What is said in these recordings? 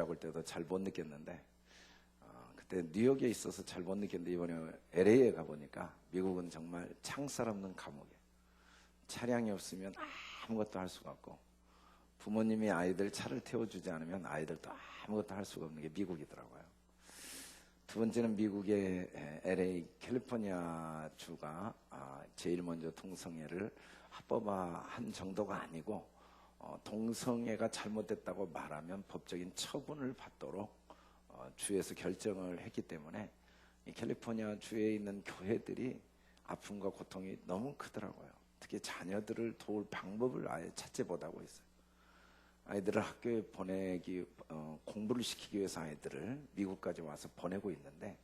올 때도 잘 못 느꼈는데 그때 뉴욕에 있어서 잘 못 느꼈는데 이번에 LA에 가보니까 미국은 정말 창살 없는 감옥이에요. 차량이 없으면 아무것도 할 수가 없고 부모님이 아이들 차를 태워주지 않으면 아이들도 아무것도 할 수가 없는 게 미국이더라고요. 두 번째는 미국의 LA 캘리포니아 주가 제일 먼저 동성애를 합법화한 정도가 아니고 동성애가 잘못됐다고 말하면 법적인 처분을 받도록 주에서 결정을 했기 때문에 이 캘리포니아 주에 있는 교회들이 아픔과 고통이 너무 크더라고요. 특히 자녀들을 도울 방법을 아예 찾지 못하고 있어요. 아이들을 학교에 보내기 공부를 시키기 위해서 아이들을 미국까지 와서 보내고 있는데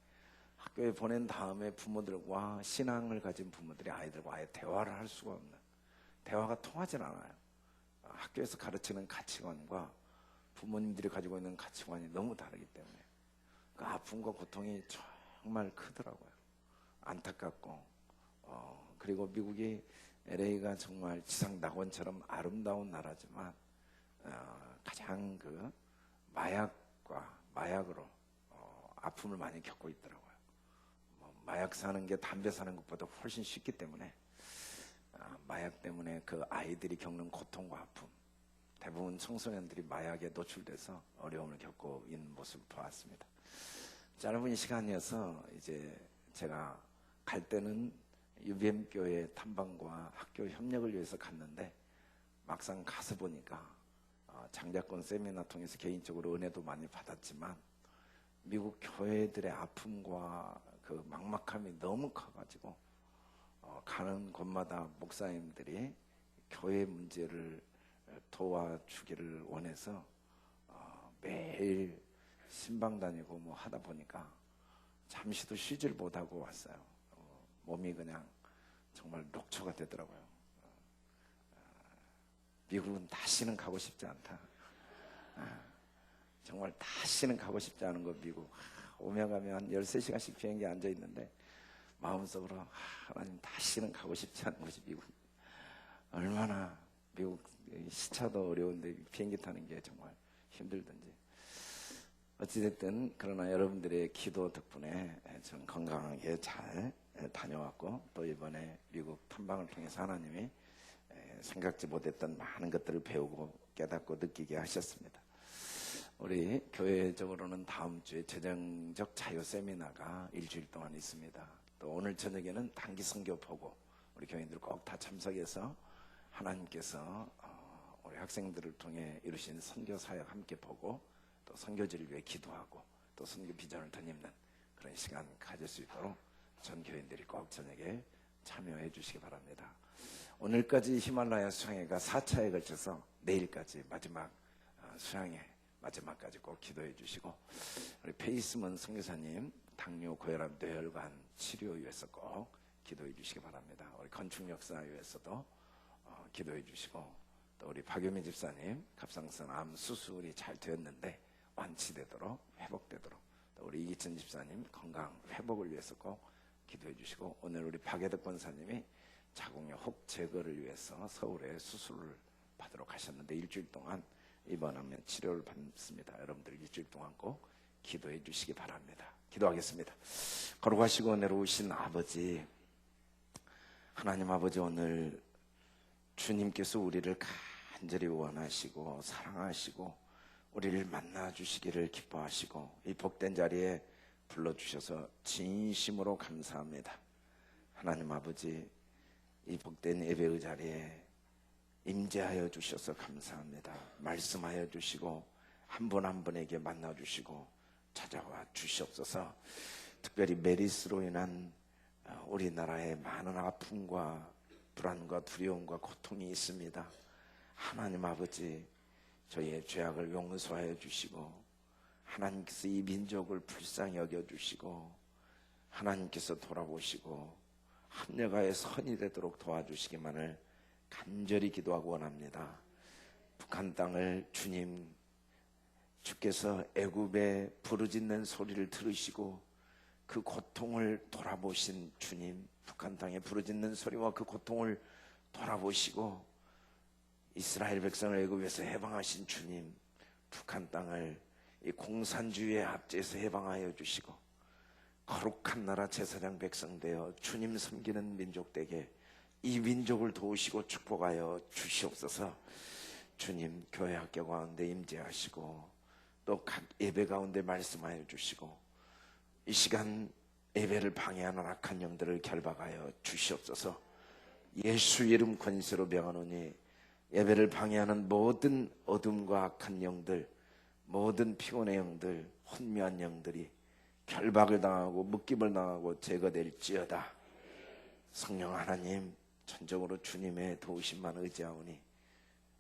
학교에 보낸 다음에 부모들과 신앙을 가진 부모들이 아이들과 아예 대화를 할 수가 없는, 대화가 통하지 않아요. 학교에서 가르치는 가치관과 부모님들이 가지고 있는 가치관이 너무 다르기 때문에 그 아픔과 고통이 정말 크더라고요. 안타깝고 그리고 미국이 LA가 정말 지상 낙원처럼 아름다운 나라지만 가장 그 마약으로 아픔을 많이 겪고 있더라고요. 마약 사는 게 담배 사는 것보다 훨씬 쉽기 때문에 마약 때문에 그 아이들이 겪는 고통과 아픔, 대부분 청소년들이 마약에 노출돼서 어려움을 겪고 있는 모습을 보았습니다. 짧은 시간이어서 이제 제가 갈 때는 UBM 교회 탐방과 학교 협력을 위해서 갔는데 막상 가서 보니까 장자권 세미나 통해서 개인적으로 은혜도 많이 받았지만 미국 교회들의 아픔과 그 막막함이 너무 커가지고 가는 곳마다 목사님들이 교회 문제를 도와주기를 원해서 매일 신방 다니고 뭐 하다 보니까 잠시도 쉬질 못하고 왔어요. 몸이 그냥 정말 녹초가 되더라고요. 미국은 다시는 가고 싶지 않다. 정말 다시는 가고 싶지 않은 거 미국. 오며 가며 한 13시간씩 비행기에 앉아 있는데 마음속으로 하나님 다시는 가고 싶지 않은 것이 미국. 얼마나 미국 시차도 어려운데 비행기 타는 게 정말 힘들든지. 어찌됐든 그러나 여러분들의 기도 덕분에 저는 건강하게 잘 다녀왔고 또 이번에 미국 탐방을 통해서 하나님이 생각지 못했던 많은 것들을 배우고 깨닫고 느끼게 하셨습니다. 우리 교회적으로는 다음 주에 재정적 자유 세미나가 일주일 동안 있습니다. 또 오늘 저녁에는 단기 선교 보고 우리 교인들 꼭 다 참석해서 하나님께서 우리 학생들을 통해 이루신 선교 사역 함께 보고 또 선교지를 위해 기도하고 또 선교 비전을 덧입는 그런 시간 가질 수 있도록 전 교인들이 꼭 저녁에 참여해 주시기 바랍니다. 오늘까지 히말라야 수양회가 4차에 걸쳐서 내일까지 마지막 수양회 마지막까지 꼭 기도해 주시고 우리 페이스먼 선교사님 당뇨 고혈압 뇌혈관 치료 위해서 꼭 기도해 주시기 바랍니다. 우리 건축 역사 위해서도 기도해 주시고 또 우리 박유민 집사님 갑상선 암 수술이 잘 되었는데 완치되도록 회복되도록 또 우리 이기천 집사님 건강 회복을 위해서 꼭 기도해 주시고 오늘 우리 박예덕 권사님이 자궁의 혹 제거를 위해서 서울에 수술을 받도록 하셨는데 일주일 동안 입원하면 치료를 받습니다. 여러분들 일주일 동안 꼭 기도해 주시기 바랍니다. 기도하겠습니다. 거룩하시고 은혜로우신 아버지, 하나님 아버지, 오늘 주님께서 우리를 간절히 원하시고 사랑하시고 우리를 만나 주시기를 기뻐하시고 이 복된 자리에 불러주셔서 진심으로 감사합니다. 하나님 아버지, 이 복된 예배의 자리에 임재하여 주셔서 감사합니다. 말씀하여 주시고 한 분 한 분에게 만나 주시고 찾아와 주시옵소서. 특별히 메리스로 인한 우리나라의 많은 아픔과 불안과 두려움과 고통이 있습니다. 하나님 아버지, 저희의 죄악을 용서하여 주시고 하나님께서 이 민족을 불쌍히 여겨주시고 하나님께서 돌아보시고 합력하여 선이 되도록 도와주시기만을 간절히 기도하고 원합니다. 북한 땅을 주께서 애굽의 부르짖는 소리를 들으시고 그 고통을 돌아보신 주님, 북한 땅의 부르짖는 소리와 그 고통을 돌아보시고 이스라엘 백성을 애굽에서 해방하신 주님, 북한 땅을 이 공산주의의 압제에서 해방하여 주시고 거룩한 나라 제사장 백성 되어 주님 섬기는 민족 되게 이 민족을 도우시고 축복하여 주시옵소서. 주님, 교회 학교 가운데 임재하시고 또 각 예배 가운데 말씀하여 주시고 이 시간 예배를 방해하는 악한 영들을 결박하여 주시옵소서. 예수 이름 권세로 명하노니 예배를 방해하는 모든 어둠과 악한 영들, 모든 피곤의 영들, 혼미한 영들이 결박을 당하고 묶임을 당하고 제거될지어다. 성령 하나님, 전적으로 주님의 도우심만 의지하오니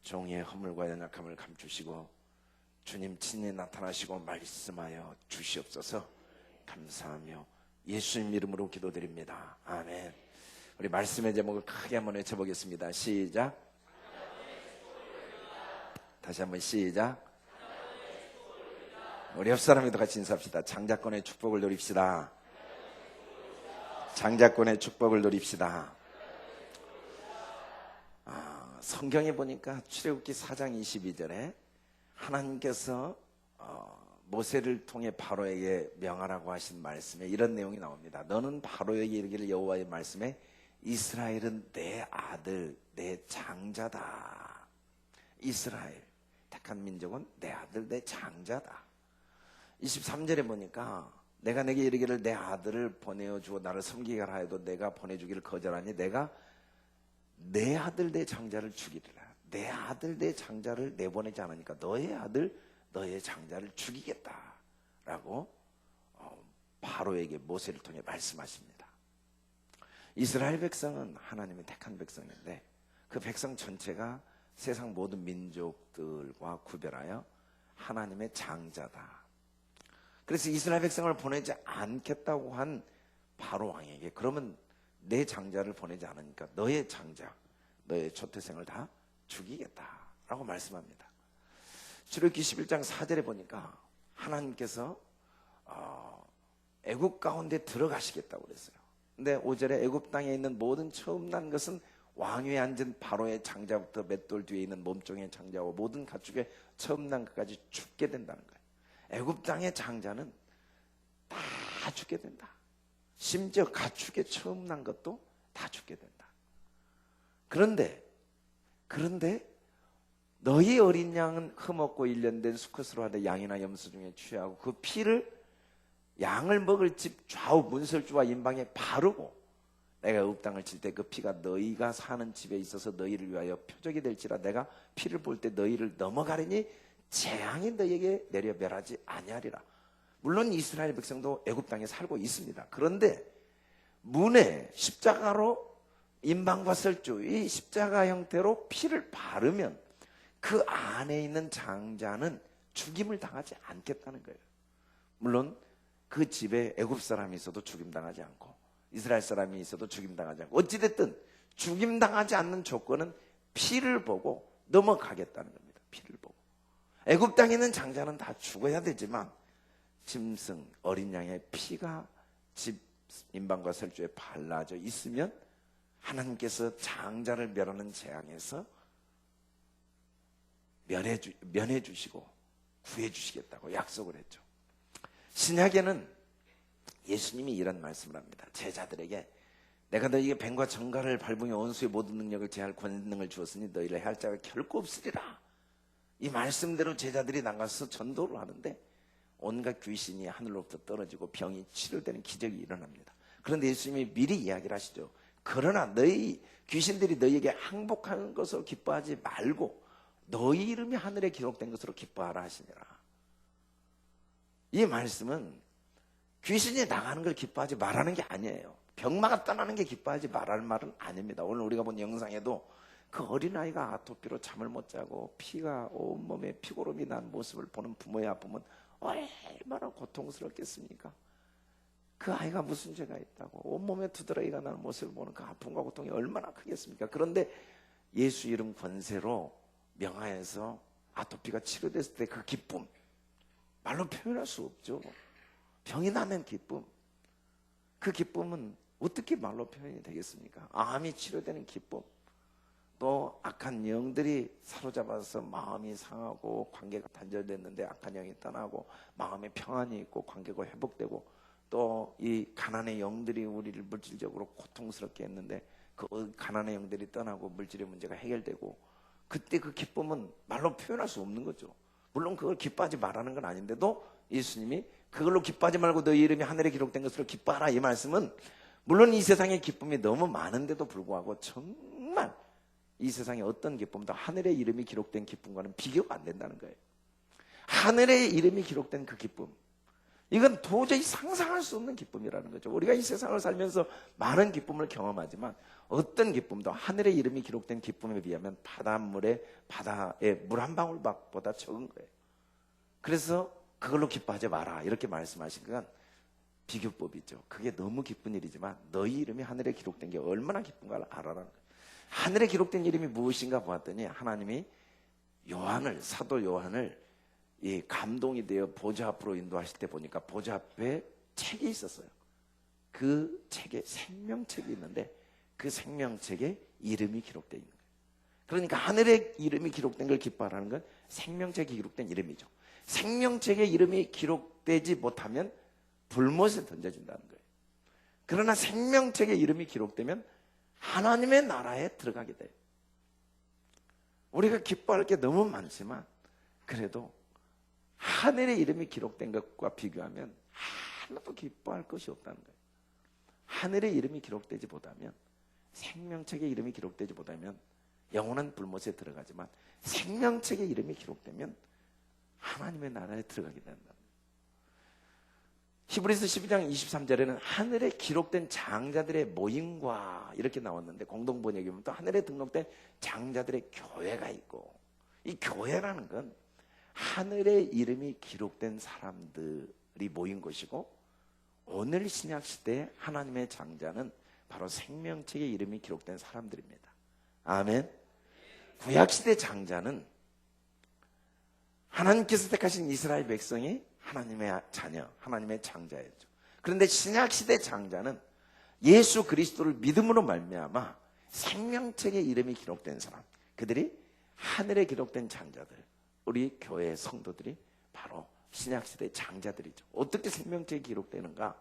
종의 허물과 연약함을 감추시고 주님 친히 나타나시고 말씀하여 주시옵소서. 감사하며 예수님 이름으로 기도드립니다. 아멘. 우리 말씀의 제목을 크게 한번 외쳐보겠습니다. 시작. 다시 한번 시작. 우리 옆 사람들도 같이 인사합시다. 장자권의 축복을 누립시다. 장자권의 축복을 누립시다. 성경에 보니까 출애굽기 4장 22절에 하나님께서 모세를 통해 바로에게 명하라고 하신 말씀에 이런 내용이 나옵니다. 너는 바로에게 이르기를 여호와의 말씀에 이스라엘은 내 아들 내 장자다. 이스라엘 택한 민족은 내 아들 내 장자다. 23절에 보니까 내가 내게 이르기를 내 아들을 보내어주고 나를 섬기게 하라 해도 내가 보내주기를 거절하니 내가 내 아들 내 장자를 죽이리라. 내 아들 내 장자를 내보내지 않으니까 너의 아들 너의 장자를 죽이겠다라고 바로에게 모세를 통해 말씀하십니다. 이스라엘 백성은 하나님의 택한 백성인데 그 백성 전체가 세상 모든 민족들과 구별하여 하나님의 장자다. 그래서 이스라엘 백성을 보내지 않겠다고 한 바로 왕에게 그러면 내 장자를 보내지 않으니까 너의 장자, 너의 초태생을 다 죽이겠다라고 말씀합니다. 출애굽기 11장 4절에 보니까 하나님께서 애굽 가운데 들어가시겠다고 그랬어요. 근데 5절에 애굽 땅에 있는 모든 처음 난 것은 왕위에 앉은 바로의 장자부터 맷돌 뒤에 있는 몸종의 장자와 모든 가축의 처음 난 것까지 죽게 된다는 거예요. 애굽 땅의 장자는 다 죽게 된다. 심지어 가축의 처음 난 것도 다 죽게 된다. 그런데 너희 어린 양은 흠없고 일련된 수컷으로 하되 양이나 염소 중에 취하고 그 피를 양을 먹을 집 좌우 문설주와 임방에 바르고 내가 애굽 땅을 칠 때 그 피가 너희가 사는 집에 있어서 너희를 위하여 표적이 될지라 내가 피를 볼 때 너희를 넘어가리니 재앙이 너희에게 내려 멸하지 아니하리라. 물론 이스라엘 백성도 애굽 땅에 살고 있습니다. 그런데 문에 십자가로 임방과 설주 이 십자가 형태로 피를 바르면 그 안에 있는 장자는 죽임을 당하지 않겠다는 거예요. 물론 그 집에 애굽 사람이 있어도 죽임당하지 않고 이스라엘 사람이 있어도 죽임당하지 않고 어찌됐든 죽임당하지 않는 조건은 피를 보고 넘어가겠다는 겁니다. 피를 보고 애굽 땅에 있는 장자는 다 죽어야 되지만 짐승 어린 양의 피가 집 임방과 설주에 발라져 있으면 하나님께서 장자를 멸하는 재앙에서 면해 주시고 구해 주시겠다고 약속을 했죠. 신약에는 예수님이 이런 말씀을 합니다. 제자들에게 내가 너희에게 뱀과 정갈을 밟으며 원수의 모든 능력을 제할 권능을 주었으니 너희를 해할 자가 결코 없으리라. 이 말씀대로 제자들이 나가서 전도를 하는데 온갖 귀신이 하늘로부터 떨어지고 병이 치료되는 기적이 일어납니다. 그런데 예수님이 미리 이야기를 하시죠. 그러나 너희 귀신들이 너희에게 항복하는 것으로 기뻐하지 말고 너희 이름이 하늘에 기록된 것으로 기뻐하라 하시니라. 이 말씀은 귀신이 나가는 걸 기뻐하지 말라는 게 아니에요. 병마가 떠나는 게 기뻐하지 말라는 말은 아닙니다. 오늘 우리가 본 영상에도 그 어린아이가 아토피로 잠을 못 자고 피가 온몸에 피고름이 난 모습을 보는 부모의 아픔은 얼마나 고통스럽겠습니까? 그 아이가 무슨 죄가 있다고 온몸에 두드러기가 나는 모습을 보는 그 아픔과 고통이 얼마나 크겠습니까? 그런데 예수 이름 권세로 명하여서 아토피가 치료됐을 때 그 기쁨 말로 표현할 수 없죠. 병이 나는 기쁨, 그 기쁨은 어떻게 말로 표현이 되겠습니까? 암이 치료되는 기쁨, 또 악한 영들이 사로잡아서 마음이 상하고 관계가 단절됐는데 악한 영이 떠나고 마음에 평안이 있고 관계가 회복되고, 또 이 가난의 영들이 우리를 물질적으로 고통스럽게 했는데 그 가난의 영들이 떠나고 물질의 문제가 해결되고, 그때 그 기쁨은 말로 표현할 수 없는 거죠. 물론 그걸 기뻐하지 말라는 건 아닌데도 예수님이 그걸로 기뻐하지 말고 너희 이름이 하늘에 기록된 것으로 기뻐하라, 이 말씀은 물론 이 세상의 기쁨이 너무 많은데도 불구하고 정말 이 세상의 어떤 기쁨도 하늘의 이름이 기록된 기쁨과는 비교가 안 된다는 거예요. 하늘의 이름이 기록된 그 기쁨, 이건 도저히 상상할 수 없는 기쁨이라는 거죠. 우리가 이 세상을 살면서 많은 기쁨을 경험하지만 어떤 기쁨도 하늘의 이름이 기록된 기쁨에 비하면 바다에 물 한 방울보다 적은 거예요. 그래서 그걸로 기뻐하지 마라, 이렇게 말씀하신 건 비교법이죠. 그게 너무 기쁜 일이지만 너희 이름이 하늘에 기록된 게 얼마나 기쁜가를 알아라는 거예요. 하늘에 기록된 이름이 무엇인가 보았더니 하나님이 사도 요한을 이 감동이 되어 보좌 앞으로 인도하실 때 보니까 보좌 앞에 책이 있었어요. 그 책에 생명책이 있는데 그 생명책에 이름이 기록되어 있는 거예요. 그러니까 하늘에 이름이 기록된 걸 기뻐하라는 건 생명책이 기록된 이름이죠. 생명책에 이름이 기록되지 못하면 불못에 던져진다는 거예요. 그러나 생명책에 이름이 기록되면 하나님의 나라에 들어가게 돼요. 우리가 기뻐할 게 너무 많지만 그래도 하늘의 이름이 기록된 것과 비교하면 하나도 기뻐할 것이 없다는 거예요. 하늘의 이름이 기록되지 못하면, 생명책에 이름이 기록되지 못하면 영원한 불못에 들어가지만 생명책에 이름이 기록되면 하나님의 나라에 들어가게 된다. 히브리서 12장 23절에는 하늘에 기록된 장자들의 모임과 이렇게 나왔는데, 공동번역에 보면 또 하늘에 등록된 장자들의 교회가 있고, 이 교회라는 건 하늘에 이름이 기록된 사람들이 모인 것이고, 오늘 신약시대의 하나님의 장자는 바로 생명책에 이름이 기록된 사람들입니다. 아멘. 구약시대 장자는 하나님께서 택하신 이스라엘 백성이 하나님의 자녀, 하나님의 장자였죠. 그런데 신약시대 장자는 예수 그리스도를 믿음으로 말미암아 생명책에 이름이 기록된 사람, 그들이 하늘에 기록된 장자들, 우리 교회 성도들이 바로 신약시대 장자들이죠. 어떻게 생명책에 기록되는가?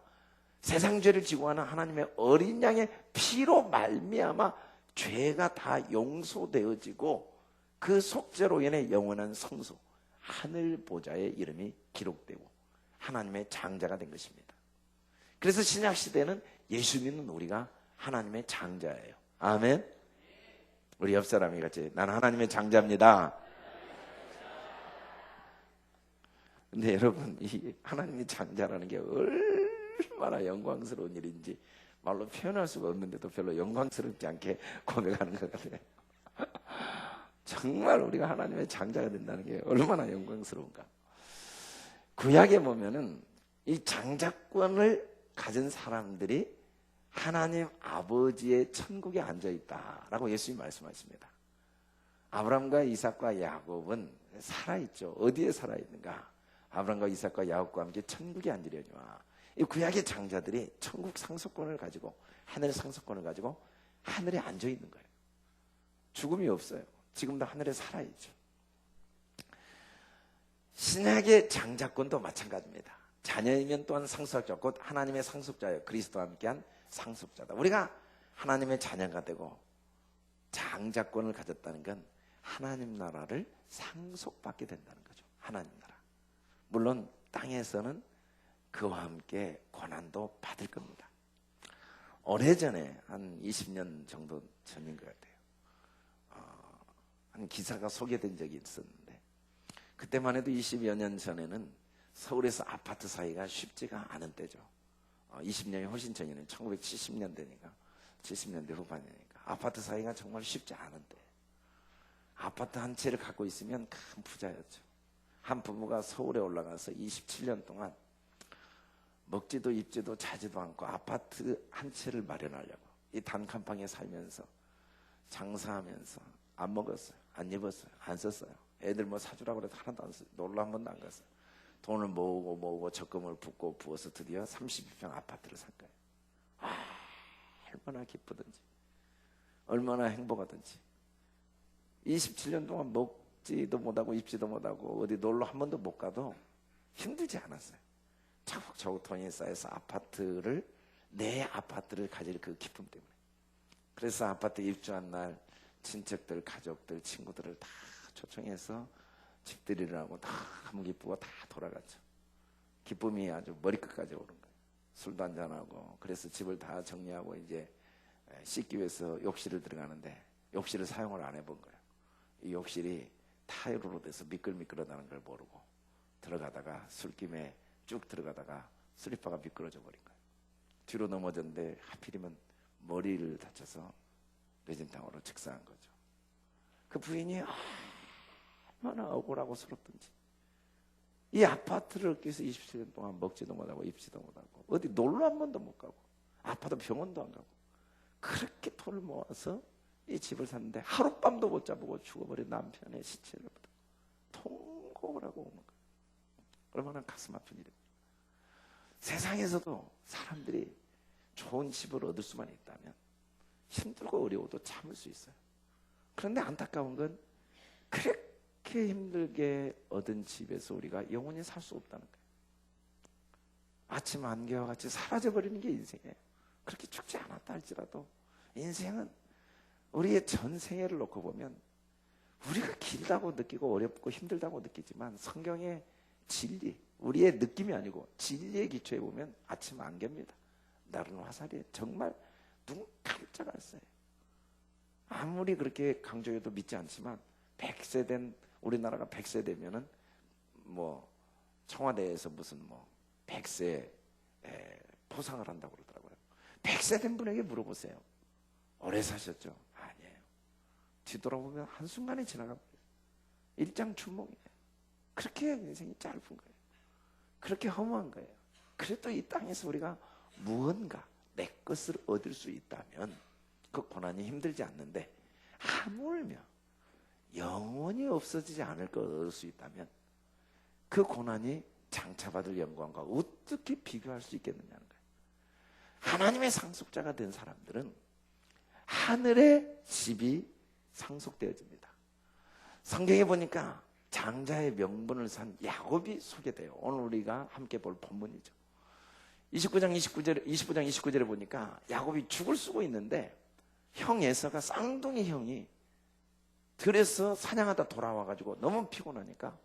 세상 죄를 지고 하는 하나님의 어린 양의 피로 말미암아 죄가 다 용서되어지고 그 속죄로 인해 영원한 성소, 하늘 보좌에 이름이 기록되고 하나님의 장자가 된 것입니다. 그래서 신약시대는 예수 믿는 우리가 하나님의 장자예요. 아멘. 우리 옆 사람이 같이, 나는 하나님의 장자입니다. 근데 여러분, 이 하나님의 장자라는 게 얼마나 영광스러운 일인지 말로 표현할 수가 없는데도 별로 영광스럽지 않게 고백하는 것 같아요. 정말 우리가 하나님의 장자가 된다는 게 얼마나 영광스러운가. 구약에 보면은 이 장자권을 가진 사람들이 하나님 아버지의 천국에 앉아있다라고 예수님이 말씀하십니다. 아브라함과 이삭과 야곱은 살아있죠. 어디에 살아있는가? 아브라함과 이삭과 야곱과 함께 천국에 앉으려니와. 이 구약의 장자들이 천국 상속권을 가지고, 하늘 상속권을 가지고 하늘에 앉아있는 거예요. 죽음이 없어요. 지금도 하늘에 살아있죠. 신약의 장자권도 마찬가지입니다. 자녀이면 또한 상속자, 곧 하나님의 상속자예요. 그리스도와 함께한 상속자다. 우리가 하나님의 자녀가 되고 장자권을 가졌다는 건 하나님 나라를 상속받게 된다는 거죠. 하나님 나라. 물론 땅에서는 그와 함께 고난도 받을 겁니다. 오래전에 한 20년 정도 전인 것 같아요. 한 기사가 소개된 적이 있었는데, 그때만 해도 20여 년 전에는 서울에서 아파트 사기가 쉽지가 않은 때죠. 20년이 훨씬 전이는 1970년대니까 70년대 후반이니까 아파트 사기가 정말 쉽지 않은 때, 아파트 한 채를 갖고 있으면 큰 부자였죠. 한 부부가 서울에 올라가서 27년 동안 먹지도 입지도 자지도 않고 아파트 한 채를 마련하려고 이 단칸방에 살면서 장사하면서 안 먹었어요. 안 입었어요. 안 썼어요. 애들 뭐 사주라고 해도 하나도 안 썼어요. 놀러 한 번도 안 갔어요. 돈을 모으고 적금을 붓고 부어서 드디어 32평 아파트를 산 거예요. 얼마나 기쁘든지, 얼마나 행복하든지. 27년 동안 먹지도 못하고 입지도 못하고 어디 놀러 한 번도 못 가도 힘들지 않았어요. 차곡차곡 돈이 쌓여서 내 아파트를 가질 그 기쁨 때문에. 그래서 아파트 입주한 날 친척들, 가족들, 친구들을 다 초청해서 집들이를 하고 다 한번 기쁘고 다 돌아갔죠. 기쁨이 아주 머리끝까지 오른 거예요. 술도 한잔하고. 그래서 집을 다 정리하고 이제 씻기 위해서 욕실을 들어가는데 욕실을 사용을 안 해본 거예요. 이 욕실이 타일로 돼서 미끌미끌하다는 걸 모르고 들어가다가 술김에 쭉 들어가다가 슬리퍼가 미끄러져 버린 거예요. 뒤로 넘어졌는데 하필이면 머리를 다쳐서 뇌진탕으로 즉사한 거죠. 그 부인이 얼마나 억울하고 서럽던지. 이 아파트를 얻기 위해서 27년 동안 먹지도 못하고 입지도 못하고 어디 놀러 한 번도 못 가고 아파도 병원도 안 가고 그렇게 돈을 모아서 이 집을 샀는데 하룻밤도 못 자보고 죽어버린 남편의 시체를 통곡을 하고 오는 거예요. 얼마나 가슴 아픈 일입니까? 세상에서도 사람들이 좋은 집을 얻을 수만 있다면 힘들고 어려워도 참을 수 있어요. 그런데 안타까운 건 그렇게 힘들게 얻은 집에서 우리가 영원히 살 수 없다는 거예요. 아침 안개와 같이 사라져버리는 게 인생이에요. 그렇게 죽지 않았다 할지라도 인생은 우리의 전생애를 놓고 보면 우리가 길다고 느끼고 어렵고 힘들다고 느끼지만 성경의 진리, 우리의 느낌이 아니고 진리의 기초에 보면 아침 안개입니다. 날은 화살이에요. 정말 눈 깜짝 안 써요. 아무리 그렇게 강조해도 믿지 않지만 100세 된 우리나라가 100세 되면은 뭐 청와대에서 무슨 100세 포상을 한다고 그러더라고요. 100세 된 분에게 물어보세요. 오래 사셨죠? 아니에요. 뒤돌아보면 한순간에 지나가 버려요. 일장춘몽이에요. 그렇게 인생이 짧은 거예요. 그렇게 허무한 거예요. 그래도 이 땅에서 우리가 무언가 내 것을 얻을 수 있다면 그 고난이 힘들지 않는데 하물며 영원히 없어지지 않을 걸 얻을 수 있다면 그 고난이 장차받을 영광과 어떻게 비교할 수 있겠느냐는 거예요. 하나님의 상속자가 된 사람들은 하늘의 집이 상속되어집니다. 성경에 보니까 장자의 명분을 산 야곱이 소개돼요. 오늘 우리가 함께 볼 본문이죠. 29장 29절에 보니까 야곱이 죽을 쓰고 있는데 형 에서가 쌍둥이 형이 들에서 사냥하다 돌아와가지고 너무 피곤하니까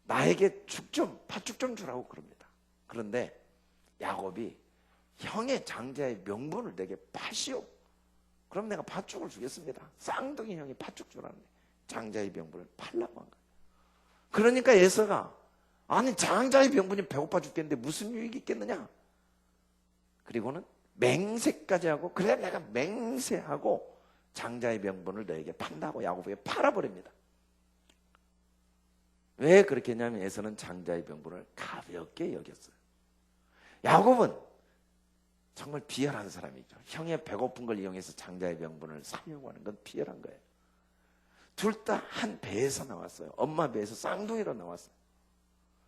나에게 팥죽 좀 주라고 그럽니다. 그런데 야곱이 형의 장자의 명분을 내게 파시오. 그럼 내가 팥죽을 주겠습니다. 쌍둥이 형이 팥죽 주라는데 장자의 명분을 팔라고 한 거예요. 그러니까 에서가 아니 장자의 명분이 배고파 죽겠는데 무슨 유익이 있겠느냐. 그리고는 맹세까지 하고 그래 내가 맹세하고 장자의 명분을 너에게 판다고 야곱에게 팔아버립니다. 왜 그렇게 했냐면 에서는 장자의 명분을 가볍게 여겼어요. 야곱은 정말 비열한 사람이죠. 형의 배고픈 걸 이용해서 장자의 명분을 사용하는 건 비열한 거예요. 둘 다 한 배에서 나왔어요. 엄마 배에서 쌍둥이로 나왔어요.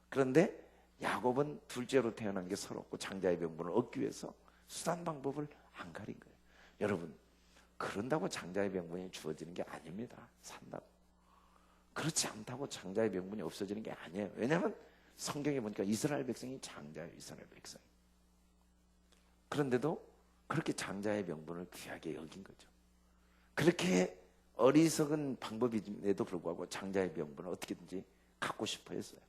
그런데 야곱은 둘째로 태어난 게 서럽고 장자의 명분을 얻기 위해서 수단 방법을 안 가린 거예요. 여러분, 그런다고 장자의 명분이 주어지는 게 아닙니다. 산다고. 그렇지 않다고 장자의 명분이 없어지는 게 아니에요. 왜냐하면 성경에 보니까 이스라엘 백성이 장자예요. 이스라엘 백성. 그런데도 그렇게 장자의 명분을 귀하게 여긴 거죠. 그렇게 어리석은 방법임에도 불구하고 장자의 명분을 어떻게든지 갖고 싶어 했어요.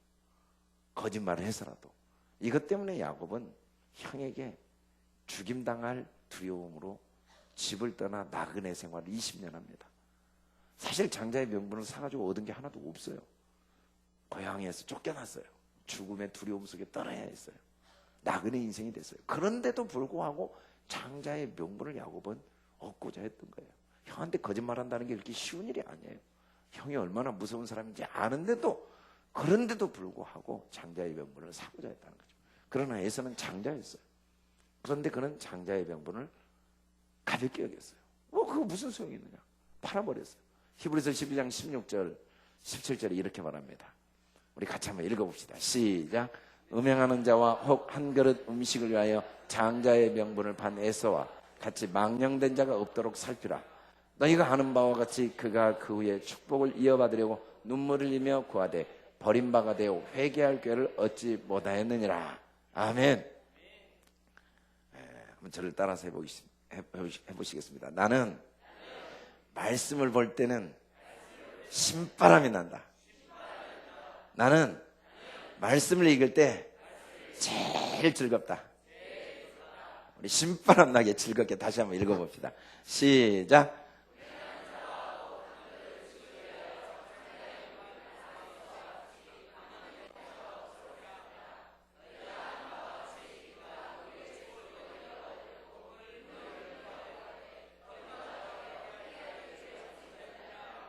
거짓말을 해서라도. 이것 때문에 야곱은 형에게 죽임당할 두려움으로 집을 떠나 나그네 생활을 20년 합니다. 사실 장자의 명분을 사가지고 얻은 게 하나도 없어요. 고향에서 쫓겨났어요. 죽음의 두려움 속에 떠나야 했어요. 나그네 인생이 됐어요. 그런데도 불구하고 장자의 명분을 야곱은 얻고자 했던 거예요. 형한테 거짓말한다는 게 그렇게 쉬운 일이 아니에요. 형이 얼마나 무서운 사람인지 아는데도 그런데도 불구하고 장자의 명분을 사고자 했다는 거죠. 그러나 에서는 장자였어요. 그런데 그는 장자의 명분을 가볍게 여겼어요. 그거 무슨 소용이 있느냐. 팔아버렸어요. 히브리서 12장 16절 17절에 이렇게 말합니다. 우리 같이 한번 읽어봅시다. 시작. 음행하는 자와 혹 한 그릇 음식을 위하여 장자의 명분을 판 에서와 같이 망령된 자가 없도록 살피라. 너희가 아는 바와 같이 그가 그 후에 축복을 이어받으려고 눈물을 흘리며 구하되 버림바가 되어 회개할 기회를 얻지 못하였느니라. 아멘. 한번 저를 따라서 해보시겠습니다. 나는 말씀을 볼 때는 신바람이 난다. 나는 말씀을 읽을 때 제일 즐겁다. 우리 신바람 나게 즐겁게 다시 한번 읽어봅시다. 시작.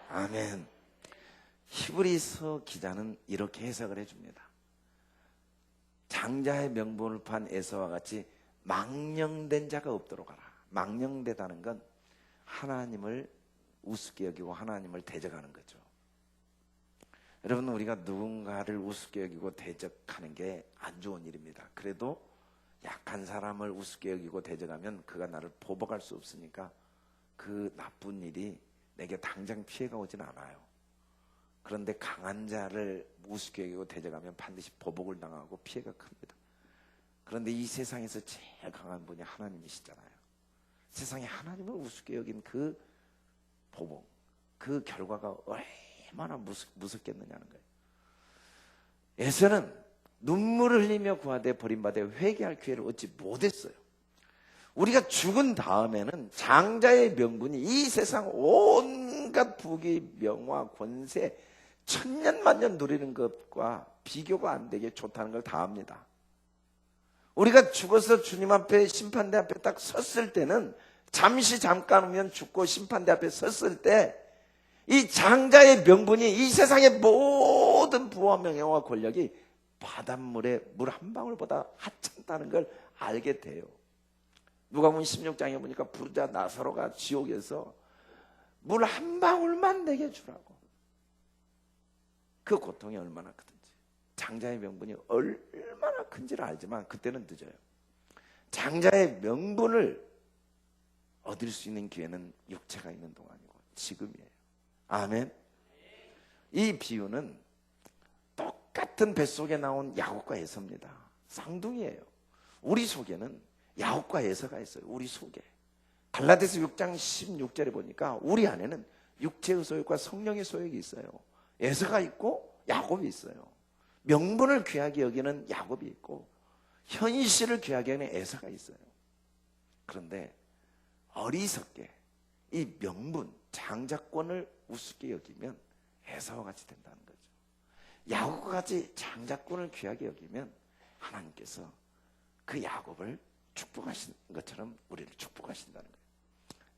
아멘. 히브리서 기자는 이렇게 해석을 해줍니다. 장자의 명분을 판 에서와 같이 망령된 자가 없도록 하라. 망령되다는 건 하나님을 우습게 여기고 하나님을 대적하는 거죠. 여러분, 우리가 누군가를 우습게 여기고 대적하는 게 안 좋은 일입니다. 그래도 약한 사람을 우습게 여기고 대적하면 그가 나를 보복할 수 없으니까 그 나쁜 일이 내게 당장 피해가 오진 않아요. 그런데 강한 자를 우습게 여기고 대적하면 반드시 보복을 당하고 피해가 큽니다. 그런데 이 세상에서 제일 강한 분이 하나님이시잖아요. 세상에 하나님을 우습게 여긴 그 보복, 그 결과가 얼마나 무섭겠느냐는 거예요. 에서는 눈물을 흘리며 구하되 버림받아 회개할 기회를 얻지 못했어요. 우리가 죽은 다음에는 장자의 명분이 이 세상 온갖 부귀, 명화, 권세, 천년만년 누리는 것과 비교가 안 되게 좋다는 걸 다 압니다. 우리가 죽어서 주님 앞에 심판대 앞에 딱 섰을 때는 잠깐 후면 죽고 심판대 앞에 섰을 때 이 장자의 명분이 이 세상의 모든 부와 명예와 권력이 바닷물에 물 한 방울보다 하찮다는 걸 알게 돼요. 누가복음 16장에 보니까 부르자 나사로가 지옥에서 물 한 방울만 내게 주라고. 그 고통이 얼마나 크든지. 장자의 명분이 얼마나 큰지를 알지만 그때는 늦어요. 장자의 명분을 얻을 수 있는 기회는 육체가 있는 동안이고 지금이에요. 아멘. 이 비유는 똑같은 뱃속에 나온 야곱과 에서입니다. 쌍둥이에요. 우리 속에는 야곱과 에서가 있어요. 우리 속에. 갈라디아서 6장 16절에 보니까 우리 안에는 육체의 소욕과 성령의 소욕이 있어요. 에서가 있고 야곱이 있어요. 명분을 귀하게 여기는 야곱이 있고 현실을 귀하게 여기는 에서가 있어요. 그런데 어리석게 이 명분, 장자권을 우습게 여기면 에서와 같이 된다는 거죠. 야곱과 같이 장자권을 귀하게 여기면 하나님께서 그 야곱을 축복하신 것처럼 우리를 축복하신다는 거예요.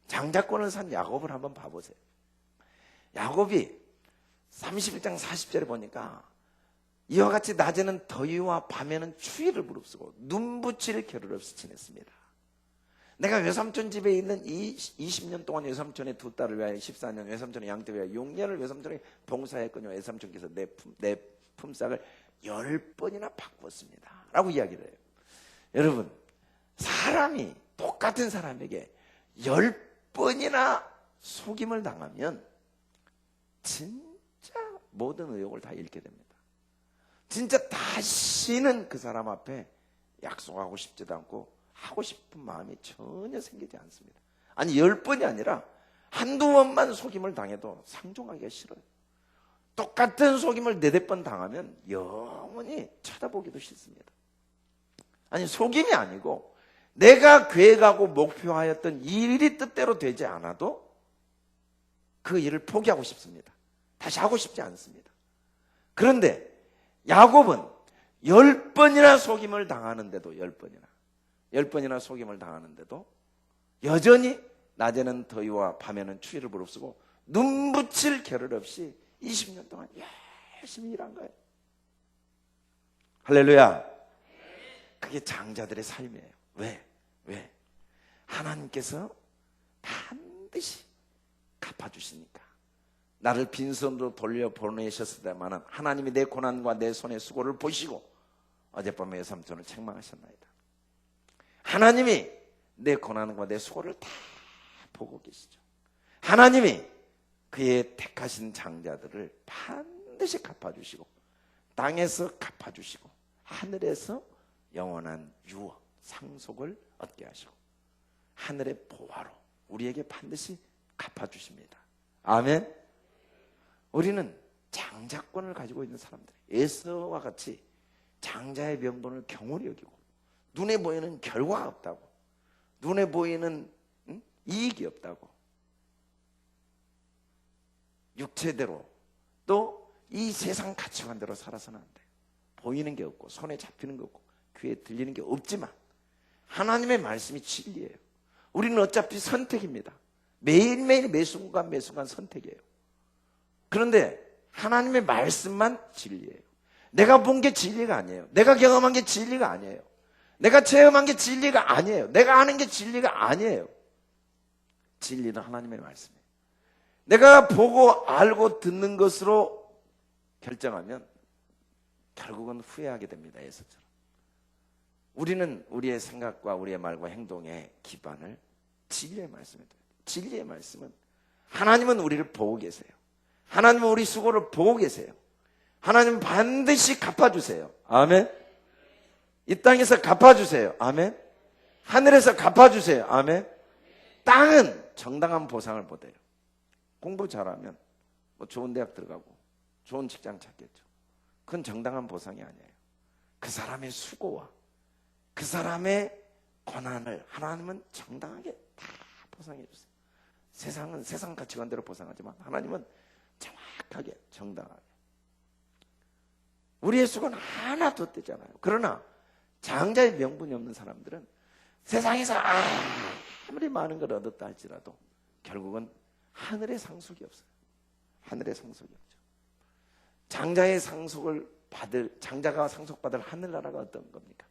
장자권을 산 야곱을 한번 봐보세요. 야곱이 31장 40절에 보니까 이와 같이 낮에는 더위와 밤에는 추위를 무릅쓰고 눈붙일 겨를 없이 지냈습니다. 내가 외삼촌 집에 있는 20년 동안 외삼촌의 두 딸을 위하여 14년, 외삼촌의 양떼 위하여 6년을 외삼촌에게 봉사했거니와 외삼촌께서 내 품삯을 10번이나 바꿨습니다 라고 이야기를 해요. 여러분, 사람이 똑같은 사람에게 10번이나 속임을 당하면 진짜 모든 의욕을 다 잃게 됩니다. 진짜 다시는 그 사람 앞에 약속하고 싶지도 않고 하고 싶은 마음이 전혀 생기지 않습니다. 아니 10번이 아니라 한두 번만 속임을 당해도 상종하기가 싫어요. 똑같은 속임을 4-5번 당하면 영원히 쳐다보기도 싫습니다. 아니 속임이 아니고 내가 계획하고 목표하였던 일이 뜻대로 되지 않아도 그 일을 포기하고 싶습니다. 다시 하고 싶지 않습니다. 그런데 야곱은 10번이나 속임을 당하는데도 10번이나 속임을 당하는데도 여전히 낮에는 더위와 밤에는 추위를 무릅쓰고 눈붙일 겨를 없이 20년 동안 열심히 일한 거예요. 할렐루야. 그게 장자들의 삶이에요. 왜? 하나님께서 반드시 갚아주시니까. 나를 빈손으로 돌려보내셨을 때만은 하나님이 내 고난과 내 손의 수고를 보시고 어젯밤에 삼촌을 책망하셨나이다. 하나님이 내 고난과 내 수고를 다 보고 계시죠. 하나님이 그의 택하신 장자들을 반드시 갚아주시고 땅에서 갚아주시고 하늘에서 영원한 유업, 상속을 얻게 하시고 하늘의 보화로 우리에게 반드시 갚아주십니다. 아멘. 우리는 장자권을 가지고 있는 사람들, 에서와 같이 장자의 명분을 경홀히 여기고 눈에 보이는 결과가 없다고, 눈에 보이는 이익이 없다고, 육체대로 또 이 세상 가치관대로 살아서는 안 돼. 보이는 게 없고 손에 잡히는 게 없고 귀에 들리는 게 없지만 하나님의 말씀이 진리예요. 우리는 어차피 선택입니다. 매일매일 매순간 매순간 선택이에요. 그런데 하나님의 말씀만 진리예요. 내가 본 게 진리가 아니에요. 내가 경험한 게 진리가 아니에요. 내가 체험한 게 진리가 아니에요. 내가 아는 게 진리가 아니에요. 진리는 하나님의 말씀이에요. 내가 보고 알고 듣는 것으로 결정하면 결국은 후회하게 됩니다. 에서처럼. 우리는 우리의 생각과 우리의 말과 행동의 기반을 진리의 말씀에 둬요. 진리의 말씀은 하나님은 우리를 보고 계세요. 하나님은 우리 수고를 보고 계세요. 하나님은 반드시 갚아주세요. 아멘. 이 땅에서 갚아주세요. 아멘. 하늘에서 갚아주세요. 아멘. 땅은 정당한 보상을 못해요. 공부 잘하면 뭐 좋은 대학 들어가고 좋은 직장 찾겠죠. 그건 정당한 보상이 아니에요. 그 사람의 수고와 그 사람의 고난을 하나님은 정당하게 다 보상해 주세요. 세상은 세상 가치관대로 보상하지만 하나님은 정확하게 정당하게. 우리의 수고는 하나도 떼잖아요. 그러나 장자의 명분이 없는 사람들은 세상에서 아무리 많은 걸 얻었다 할지라도 결국은 하늘의 상속이 없어요. 하늘의 상속이 없죠. 장자의 상속을 받을, 장자가 상속받을 하늘나라가 어떤 겁니까?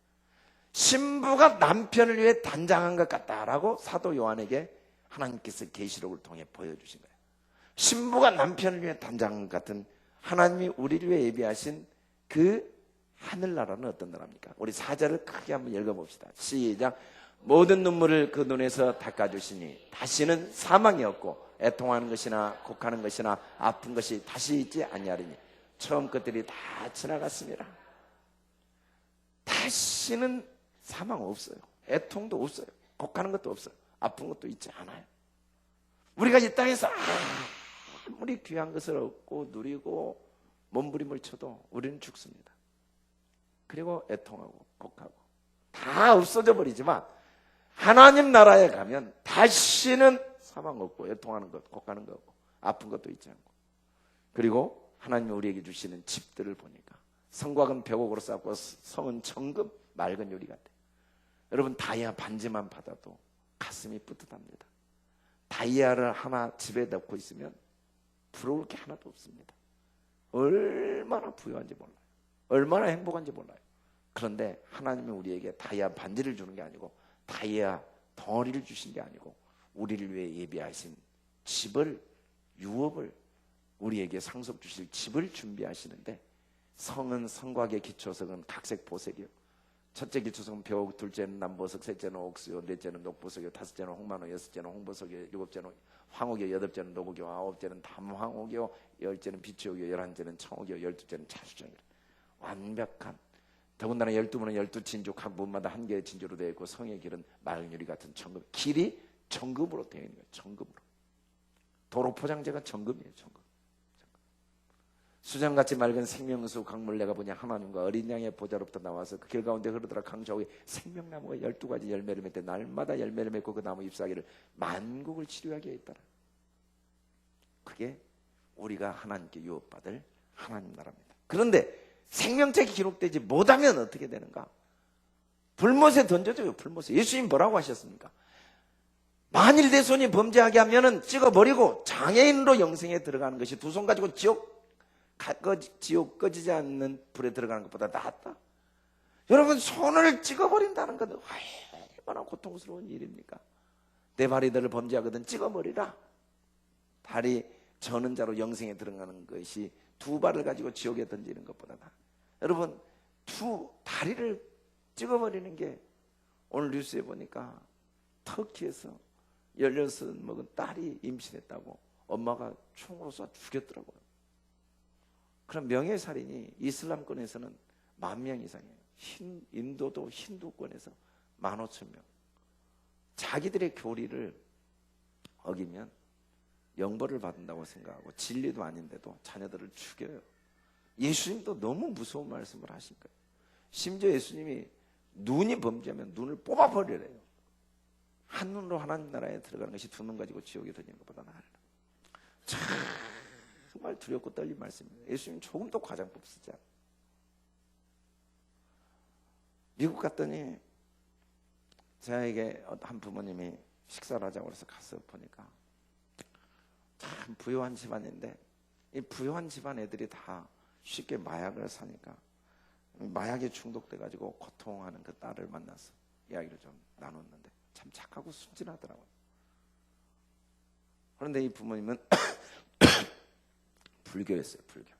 신부가 남편을 위해 단장한 것 같다라고 사도 요한에게 하나님께서 계시록을 통해 보여주신 거예요. 신부가 남편을 위해 단장한 것 같은 하나님이 우리를 위해 예비하신 그 하늘나라는 어떤 나라입니까? 우리 4절을 크게 한번 읽어봅시다. 시작. 모든 눈물을 그 눈에서 닦아주시니 다시는 사망이 없고 애통하는 것이나 곡하는 것이나 아픈 것이 다시 있지 아니하리니 처음 것들이 다 지나갔습니다. 다시는 사망 없어요. 애통도 없어요. 곡하는 것도 없어요. 아픈 것도 있지 않아요. 우리가 이 땅에서 아무리 귀한 것을 얻고 누리고 몸부림을 쳐도 우리는 죽습니다. 그리고 애통하고 곡하고 다 없어져 버리지만 하나님 나라에 가면 다시는 사망 없고 애통하는 것, 곡하는 것 없고 아픈 것도 있지 않고, 그리고 하나님이 우리에게 주시는 집들을 보니까 성곽은 벽옥으로 쌓고 성은 정금 맑은 유리 같아요. 여러분 다이아 반지만 받아도 가슴이 뿌듯합니다. 다이아를 하나 집에 넣고 있으면 부러울 게 하나도 없습니다. 얼마나 부유한지 몰라요. 얼마나 행복한지 몰라요. 그런데 하나님이 우리에게 다이아 반지를 주는 게 아니고 다이아 덩어리를 주신 게 아니고 우리를 위해 예비하신 집을, 유업을, 우리에게 상속 주실 집을 준비하시는데, 성은 성곽의 기초석은 각색 보색이요. 첫째 기초석은 벽, 둘째는 남보석, 셋째는 옥수요, 넷째는 녹보석이요, 다섯째는 홍만호, 여섯째는 홍보석이요, 일곱째는 황옥이요, 여덟째는 노국이요, 아홉째는 담황옥이요, 열째는 비추옥이요, 열한째는 청옥이요, 열두째는 차수정이요. 완벽한, 더군다나 12문은 12진주 각 문마다 한 개의 진주로 되어 있고 성의 길은 맑은 유리 같은 정금, 길이 정금으로 되어 있는 거예요. 정금으로. 도로 포장재가 정금이에요. 정금. 수정같이 맑은 생명수 강물 내가 보니 하나님과 어린 양의 보좌로부터 나와서 그 길 가운데 흐르더라. 강저우에 생명나무가 12가지 열매를 맺되 날마다 열매를 맺고 그 나무 잎사귀를 만국을 치료하게 했더라. 그게 우리가 하나님께 유업받을 하나님 나라입니다. 그런데 생명책이 기록되지 못하면 어떻게 되는가? 불못에 던져져요. 불못에. 예수님 뭐라고 하셨습니까? 만일 내 손이 범죄하게 하면은 찍어버리고 장애인으로 영생에 들어가는 것이 두 손 가지고 지옥 꺼지지 않는 불에 들어가는 것보다 낫다. 여러분, 손을 찍어버린다는 것은 얼마나 고통스러운 일입니까? 내 발이 너를 범죄하거든 찍어버리라. 발이 저는 자로 영생에 들어가는 것이 두 발을 가지고 지옥에 던지는 것보다 나아. 여러분, 두 다리를 찍어버리는 게, 오늘 뉴스에 보니까 터키에서 16 먹은 딸이 임신했다고 엄마가 총으로 쏴 죽였더라고요. 그럼 명예살인이 이슬람권에서는 10,000명 이상이에요. 인도도 힌두권에서 15,000명. 자기들의 교리를 어기면 영벌을 받는다고 생각하고 진리도 아닌데도 자녀들을 죽여요. 예수님도 너무 무서운 말씀을 하신 거예요. 심지어 예수님이 눈이 범죄하면 눈을 뽑아버리래요. 한 눈으로 하나님 나라에 들어가는 것이 두 눈 가지고 지옥에 던지는 것보다 나아요. 정말 두렵고 떨린 말씀입니다. 예수님 조금도 과장법 쓰지 않아요. 미국 갔더니 저에게 한 부모님이 식사를 하자고 해서 가서 보니까 참 부유한 집안인데 이 부유한 집안 애들이 다 쉽게 마약을 사니까 마약에 중독돼 가지고 고통하는 그 딸을 만나서 이야기를 좀 나눴는데 참 착하고 순진하더라고요. 그런데 이 부모님은 불교였어요. 불교.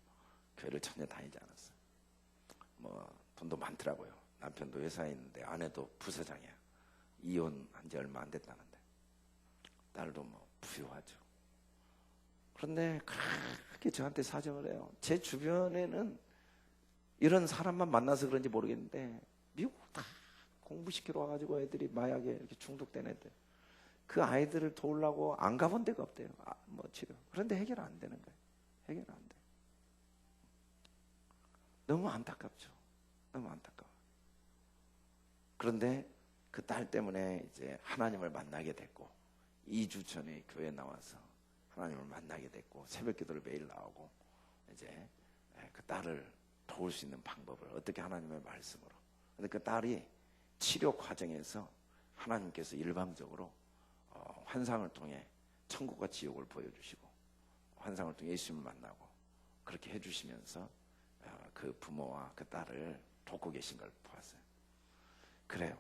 교회를 전혀 다니지 않았어요. 뭐 돈도 많더라고요. 남편도 회사에 있는데 아내도 부서장이야. 이혼한 지 얼마 안 됐다는데 딸도 뭐 부유하죠. 그런데 그렇게 저한테 사정을 해요. 제 주변에는 이런 사람만 만나서 그런지 모르겠는데 미국 다 공부시키러 와가지고 애들이 마약에 이렇게 중독된 애들, 그 아이들을 도우려고 안 가본 데가 없대요. 뭐 치료. 그런데 해결 안 되는 거예요. 해결 안 돼. 너무 안타깝죠. 너무 안타까워. 그런데 그 딸 때문에 이제 하나님을 만나게 됐고 2주 전에 교회에 나와서 하나님을 만나게 됐고 새벽 기도를 매일 나오고 이제 그 딸을 도울 수 있는 방법을 어떻게 하나님의 말씀으로. 근데 그 딸이 치료 과정에서 하나님께서 일방적으로 환상을 통해 천국과 지옥을 보여주시고 환상을 통해 예수님을 만나고 그렇게 해주시면서 그 부모와 그 딸을 돕고 계신 걸 보았어요. 그래요.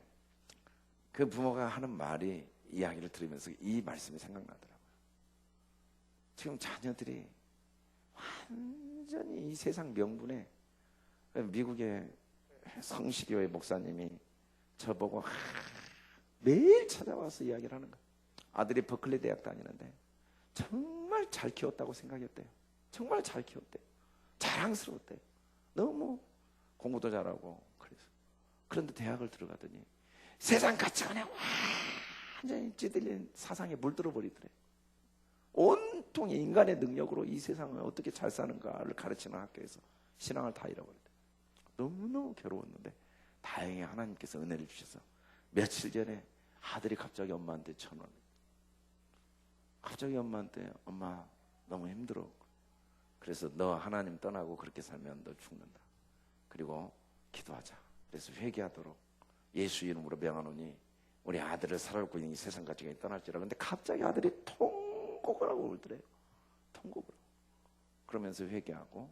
그 부모가 하는 말이 이야기를 들으면서 이 말씀이 생각나더라고요. 지금 자녀들이 완전히 이 세상 명분에, 미국의 성시교회 목사님이 저보고 매일 찾아와서 이야기를 하는 거예요. 아들이 버클리 대학 다니는데 정말 잘 키웠다고 생각했대요. 정말 잘 키웠대요. 자랑스러웠대요. 너무 공부도 잘하고 그래서. 그런데 대학을 들어가더니 세상 가치관에 완전히 찌들린 사상에 물들어 버리더래요. 온통 인간의 능력으로 이 세상을 어떻게 잘 사는가를 가르치는 학교에서 신앙을 다 잃어버렸대요. 너무너무 괴로웠는데 다행히 하나님께서 은혜를 주셔서 며칠 전에 아들이 갑자기 엄마한테 전화를, 갑자기 엄마한테 엄마 너무 힘들어. 그래서 너 하나님 떠나고 그렇게 살면 너 죽는다. 그리고 기도하자. 그래서 회개하도록 예수 이름으로 명하노니 우리 아들을 살아올고 있는 이 세상 가치관이 떠날지라. 근데 갑자기 아들이 통곡을 하고 울더래요. 통곡을. 그러면서 회개하고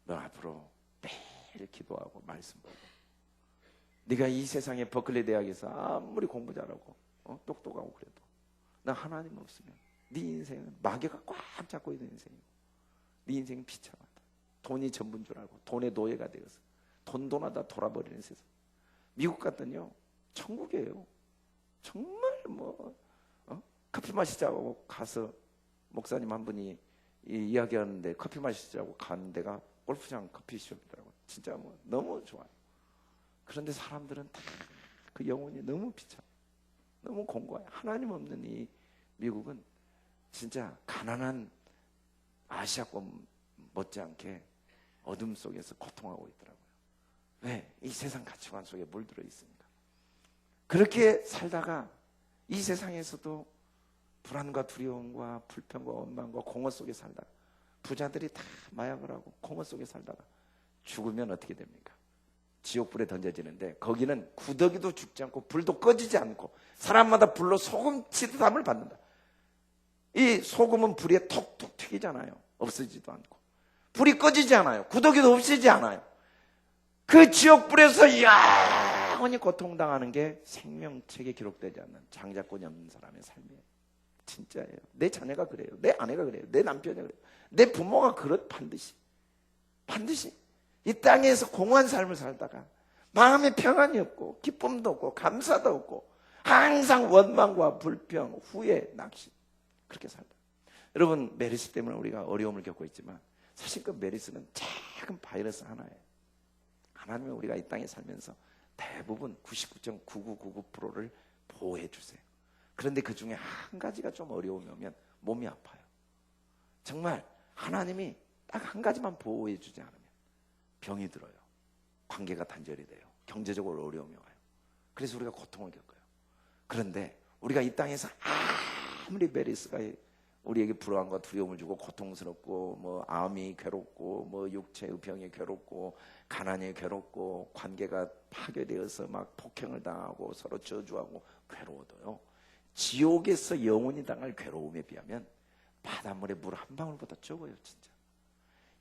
너 앞으로 매일 기도하고 말씀 보고 네가 이 세상에 버클리 대학에서 아무리 공부 잘하고 똑똑하고 그래도 나 하나님 없으면 네 인생은 마귀가 꽉 잡고 있는 인생이고 네 인생은 비참하다. 돈이 전부인 줄 알고 돈의 노예가 되어서 돈돈하다 돌아버리는 세상. 미국 갔더니요 천국이에요. 정말 커피 마시자고 가서 목사님 한 분이 이야기하는데 커피 마시자고 간 데가 골프장 커피숍이더라고요. 진짜 너무 좋아요. 그런데 사람들은 다 그 영혼이 너무 비참, 너무 공고해요. 하나님 없는 이 미국은 진짜 가난한 아시아권 못지않게 어둠 속에서 고통하고 있더라고요. 왜? 이 세상 가치관 속에 물들어 있으니까. 그렇게 살다가 이 세상에서도 불안과 두려움과 불평과 원망과 공허 속에 살다가 부자들이 다 마약을 하고 공허 속에 살다가 죽으면 어떻게 됩니까? 지옥불에 던져지는데 거기는 구더기도 죽지 않고 불도 꺼지지 않고 사람마다 불로 소금 치듯함을 받는다. 이 소금은 불에 톡톡 튀기잖아요. 없어지지도 않고 불이 꺼지지 않아요. 구더기도 없어지지 않아요. 그 지옥불에서 영원히 고통당하는 게 생명책에 기록되지 않는 장자권이 없는 사람의 삶이에요. 진짜예요. 내 자녀가 그래요. 내 아내가 그래요. 내 남편이 그래요. 내 부모가 반드시 이 땅에서 공허한 삶을 살다가 마음에 평안이 없고 기쁨도 없고 감사도 없고 항상 원망과 불평, 후회, 낙심 그렇게 살다. 여러분, 메르스 때문에 우리가 어려움을 겪고 있지만 사실 그 메르스는 작은 바이러스 하나예요. 하나님은 우리가 이 땅에 살면서 대부분 99.9999%를 보호해 주세요. 그런데 그 중에 한 가지가 좀 어려움이 오면 몸이 아파요. 정말 하나님이 딱 한 가지만 보호해 주지 않으면 병이 들어요. 관계가 단절이 돼요. 경제적으로 어려움이 와요. 그래서 우리가 고통을 겪어요. 그런데 우리가 이 땅에서 아무리 메르스가 우리에게 불안과 두려움을 주고 고통스럽고 뭐 암이 괴롭고 뭐 육체의 병이 괴롭고 가난이 괴롭고 관계가 파괴되어서 막 폭행을 당하고 서로 저주하고 괴로워도요, 지옥에서 영원히 당할 괴로움에 비하면 바닷물의 물 한 방울보다 적어요. 진짜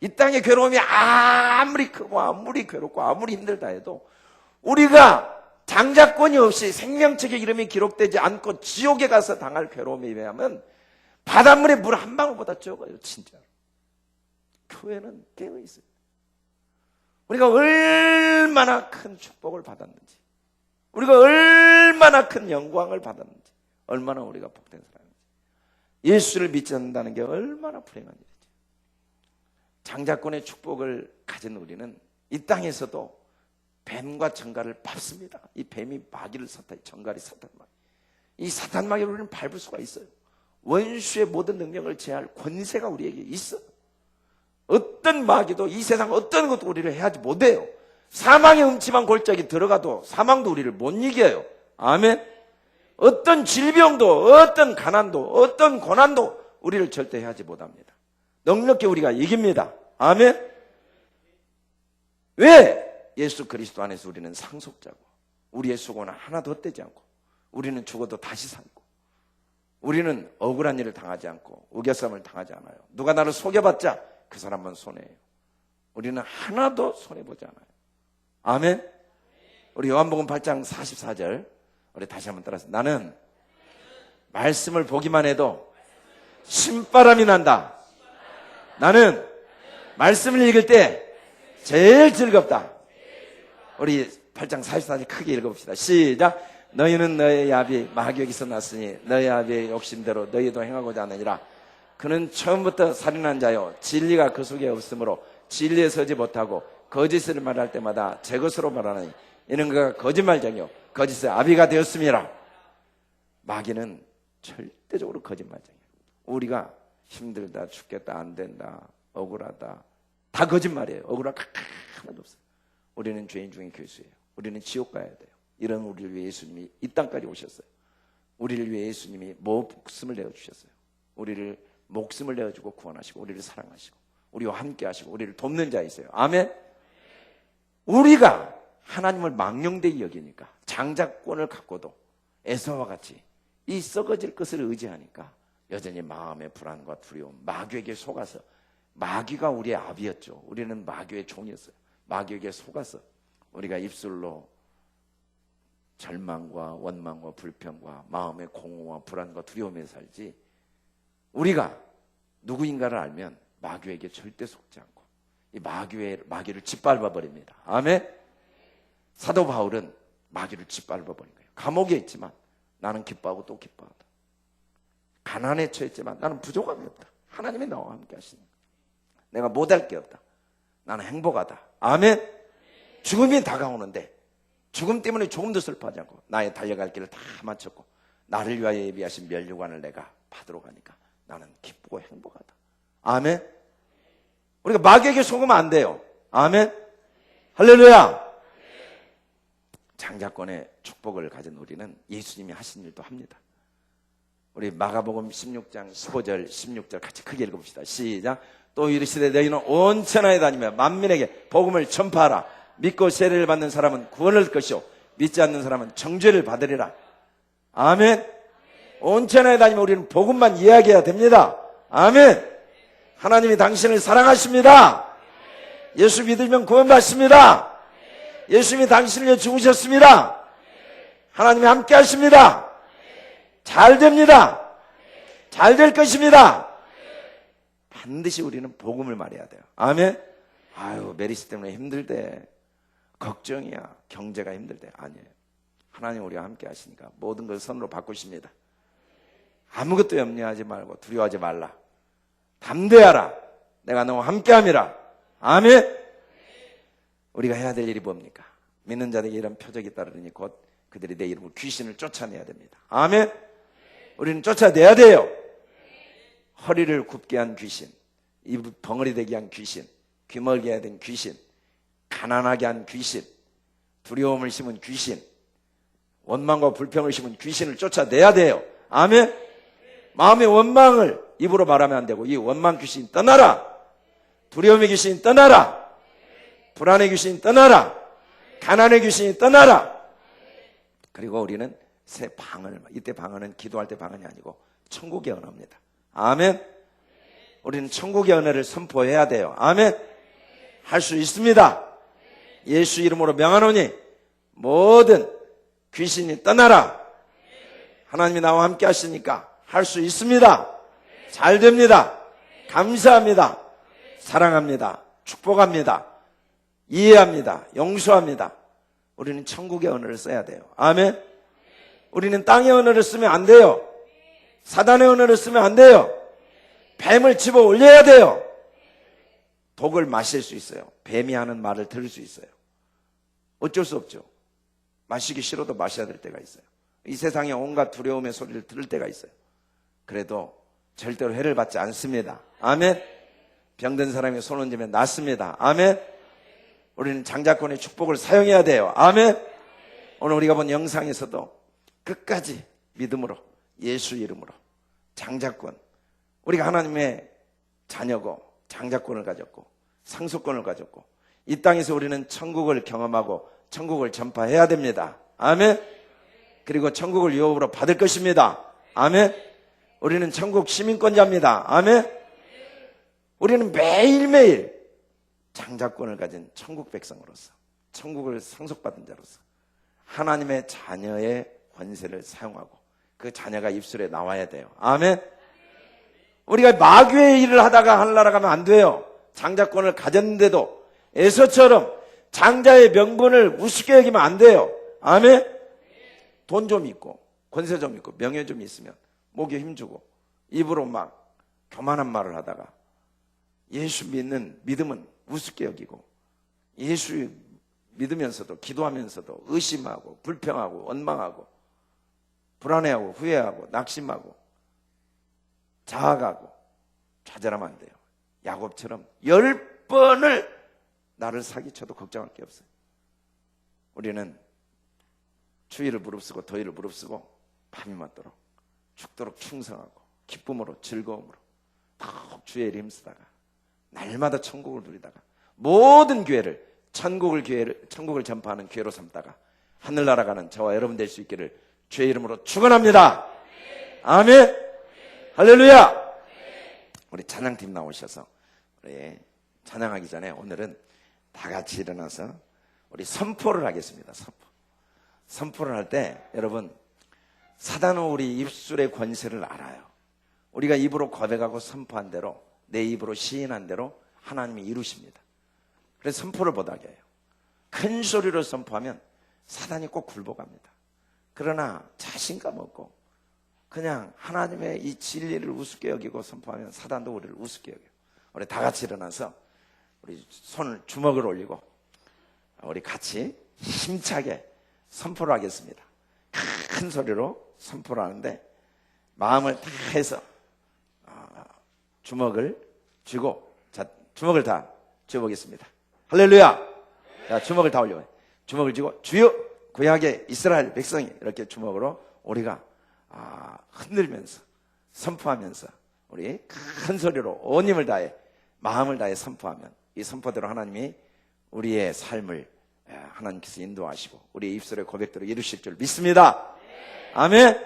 이 땅의 괴로움이 아무리 크고 아무리 괴롭고 아무리 힘들다 해도 우리가 장자권이 없이 생명책의 이름이 기록되지 않고 지옥에 가서 당할 괴로움에 비하면 바닷물의 물 한 방울보다 적어요. 진짜 교회는 깨어있어요. 우리가 얼마나 큰 축복을 받았는지, 우리가 얼마나 큰 영광을 받았는지, 얼마나 우리가 복된 사람인지, 예수를 믿지 않는다는 게 얼마나 불행한 일이죠. 장자권의 축복을 가진 우리는 이 땅에서도 뱀과 정갈을 밟습니다. 이 뱀이 마귀를 정갈이 사탄마귀. 이 사탄마귀를 우리는 밟을 수가 있어요. 원수의 모든 능력을 제할 권세가 우리에게 있어. 어떤 마귀도 이 세상 어떤 것도 우리를 해하지 못해요. 사망의 음침한 골짜기 들어가도 사망도 우리를 못 이겨요. 아멘. 어떤 질병도 어떤 가난도 어떤 고난도 우리를 절대 해하지 못합니다. 넉넉히 우리가 이깁니다. 아멘. 왜? 예수 그리스도 안에서 우리는 상속자고, 우리의 수고는 하나도 헛되지 않고, 우리는 죽어도 다시 살고, 우리는 억울한 일을 당하지 않고 우겨쌈을 당하지 않아요. 누가 나를 속여봤자 그 사람은 손해예요. 우리는 하나도 손해보지 않아요. 아멘. 우리 요한복음 8장 44절 우리 다시 한번 따라서, 나는 말씀을 보기만 해도 신바람이 난다. 나는 말씀을 읽을 때 제일 즐겁다. 우리 8장 44절 크게 읽어봅시다. 시작. 너희는 너의 아비 마귀에게서 났으니 너희 아비의 욕심대로 너희도 행하고자 하느니라. 그는 처음부터 살인한 자요, 진리가 그 속에 없으므로 진리에 서지 못하고 거짓을 말할 때마다 제 것으로 말하느니 이는 그가 거짓말쟁이요 거짓의 아비가 되었음이라. 마귀는 절대적으로 거짓말쟁이에요. 우리가 힘들다, 죽겠다, 안 된다, 억울하다, 다 거짓말이에요. 억울한 하나도 없어요. 우리는 죄인 중에 괴수예요. 우리는 지옥 가야 돼요. 이런 우리를 위해 예수님이 이 땅까지 오셨어요. 우리를 위해 예수님이 목숨을 내어주셨어요. 우리를 목숨을 내어주고 구원하시고 우리를 사랑하시고 우리와 함께 하시고 우리를 돕는 자이세요. 아멘. 우리가 하나님을 망령되이 여기니까, 장자권을 갖고도 에서와 같이 이 썩어질 것을 의지하니까 여전히 마음의 불안과 두려움, 마귀에게 속아서, 마귀가 우리의 아비였죠. 우리는 마귀의 종이었어요. 마귀에게 속아서 우리가 입술로 절망과 원망과 불평과 마음의 공허와 불안과 두려움에 살지, 우리가 누구인가를 알면 마귀에게 절대 속지 않고 이 마귀를 짓밟아 버립니다. 아멘. 사도 바울은 마귀를 짓밟아 버린 거예요. 감옥에 있지만 나는 기뻐하고 또 기뻐하다. 가난에 처했지만 나는 부족함이 없다. 하나님이 나와 함께 하시는 거예요. 내가 못할 게 없다. 나는 행복하다. 아멘. 죽음이 다가오는데 죽음 때문에 조금도 슬퍼하지 않고 나의 달려갈 길을 다 마쳤고 나를 위하여 예비하신 면류관을 내가 받으러 가니까 나는 기쁘고 행복하다. 아멘. 우리가 마귀에게 속으면 안 돼요. 아멘. 할렐루야. 장자권의 축복을 가진 우리는 예수님이 하신 일도 합니다. 우리 마가복음 16장 15절 16절 같이 크게 읽어봅시다. 시작. 또 이르시되 너희는 온 천하에 다니며 만민에게 복음을 전파하라. 믿고 세례를 받는 사람은 구원을 얻을 것이요 믿지 않는 사람은 정죄를 받으리라. 아멘. 온 천하에 다니며 우리는 복음만 이야기해야 됩니다. 아멘. 하나님이 당신을 사랑하십니다. 예수 믿으면 구원받습니다. 예수님이 당신을 위해 죽으셨습니다. 하나님이 함께 하십니다. 잘 됩니다. 잘 될 것입니다. 반드시 우리는 복음을 말해야 돼요. 아멘. 아유, 메리스 때문에 힘들대, 걱정이야, 경제가 힘들대. 아니에요. 하나님 우리와 함께 하시니까 모든 걸 선으로 바꾸십니다. 아무것도 염려하지 말고 두려워하지 말라. 담대하라. 내가 너와 함께함이라. 아멘. 우리가 해야 될 일이 뭡니까? 믿는 자들에게 이런 표적이 따르니 곧 그들이 내 이름으로 귀신을 쫓아내야 됩니다. 아멘. 우리는 쫓아내야 돼요. 허리를 굽게 한 귀신, 입 벙어리 되게 한 귀신, 귀멀게 해야 된 귀신, 가난하게 한 귀신, 두려움을 심은 귀신, 원망과 불평을 심은 귀신을 쫓아내야 돼요. 아멘. 마음의 원망을 입으로 말하면 안 되고 이 원망 귀신 떠나라. 두려움의 귀신 떠나라. 불안의 귀신 떠나라. 가난의 귀신이 떠나라. 그리고 우리는 새 방언을, 이때 방언은 기도할 때 방언이 아니고 천국의 언어입니다. 아멘. 우리는 천국의 언어를 선포해야 돼요. 아멘. 할 수 있습니다. 예수 이름으로 명하노니 모든 귀신이 떠나라. 하나님이 나와 함께 하시니까 할 수 있습니다. 잘 됩니다. 감사합니다. 사랑합니다. 축복합니다. 이해합니다. 용서합니다. 우리는 천국의 언어를 써야 돼요. 아멘. 우리는 땅의 언어를 쓰면 안 돼요. 사단의 언어를 쓰면 안 돼요. 뱀을 집어 올려야 돼요. 독을 마실 수 있어요. 뱀이 하는 말을 들을 수 있어요. 어쩔 수 없죠. 마시기 싫어도 마셔야 될 때가 있어요. 이 세상에 온갖 두려움의 소리를 들을 때가 있어요. 그래도 절대로 해를 받지 않습니다. 아멘. 병든 사람이 손 얹으면 낫습니다. 아멘. 우리는 장자권의 축복을 사용해야 돼요. 아멘. 오늘 우리가 본 영상에서도 끝까지 믿음으로 예수 이름으로 장자권, 우리가 하나님의 자녀고 장자권을 가졌고 상속권을 가졌고 이 땅에서 우리는 천국을 경험하고 천국을 전파해야 됩니다. 아멘. 그리고 천국을 유업으로 받을 것입니다. 아멘. 우리는 천국 시민권자입니다. 아멘. 우리는 매일매일 장자권을 가진 천국 백성으로서 천국을 상속받은 자로서 하나님의 자녀의 권세를 사용하고 그 자녀가 입술에 나와야 돼요. 아멘. 우리가 마귀의 일을 하다가 하늘나라 가면 안 돼요. 장자권을 가졌는데도 에서처럼 장자의 명분을 우습게 여기면 안 돼요. 아멘. 돈 좀 있고 권세 좀 있고 명예 좀 있으면 목에 힘주고 입으로 막 교만한 말을 하다가 예수 믿는 믿음은 우습게 여기고 예수 믿으면서도 기도하면서도 의심하고 불평하고 원망하고 불안해하고 후회하고 낙심하고 자학하고 좌절하면 안 돼요. 야곱처럼 10번을 나를 사기쳐도 걱정할 게 없어요. 우리는 추위를 무릅쓰고 더위를 무릅쓰고 밤이 맞도록 죽도록 충성하고 기쁨으로 즐거움으로 푹 주의 일 힘쓰다가 날마다 천국을 누리다가 모든 기회를 천국을 전파하는 기회로 삼다가 하늘나라 가는 저와 여러분 될 수 있기를 주의 이름으로 축원합니다. 아멘. 할렐루야. 우리 찬양팀 나오셔서 우리 찬양하기 전에 오늘은 다 같이 일어나서 우리 선포를 하겠습니다. 선포를 할 때 여러분 사단은 우리 입술의 권세를 알아요. 우리가 입으로 고백하고 선포한 대로 내 입으로 시인한 대로 하나님이 이루십니다. 그래서 선포를 못하게 해요. 큰 소리로 선포하면 사단이 꼭 굴복합니다. 그러나 자신감 없고 그냥 하나님의 이 진리를 우습게 여기고 선포하면 사단도 우리를 우습게 여겨요. 우리 다 같이 일어나서 우리 손을 주먹을 올리고 우리 같이 힘차게 선포를 하겠습니다. 큰 소리로 선포를 하는데 마음을 다 해서 주먹을 쥐고 자 주먹을 다 쥐어보겠습니다. 할렐루야. 자 주먹을 다 올려요. 주먹을 쥐고 주여 구약의 이스라엘 백성이 이렇게 주먹으로 우리가 흔들면서 선포하면서 우리 큰 소리로 온 힘을 다해 마음을 다해 선포하면 이 선포대로 하나님이 우리의 삶을 하나님께서 인도하시고 우리의 입술의 고백대로 이루실 줄 믿습니다. 아멘.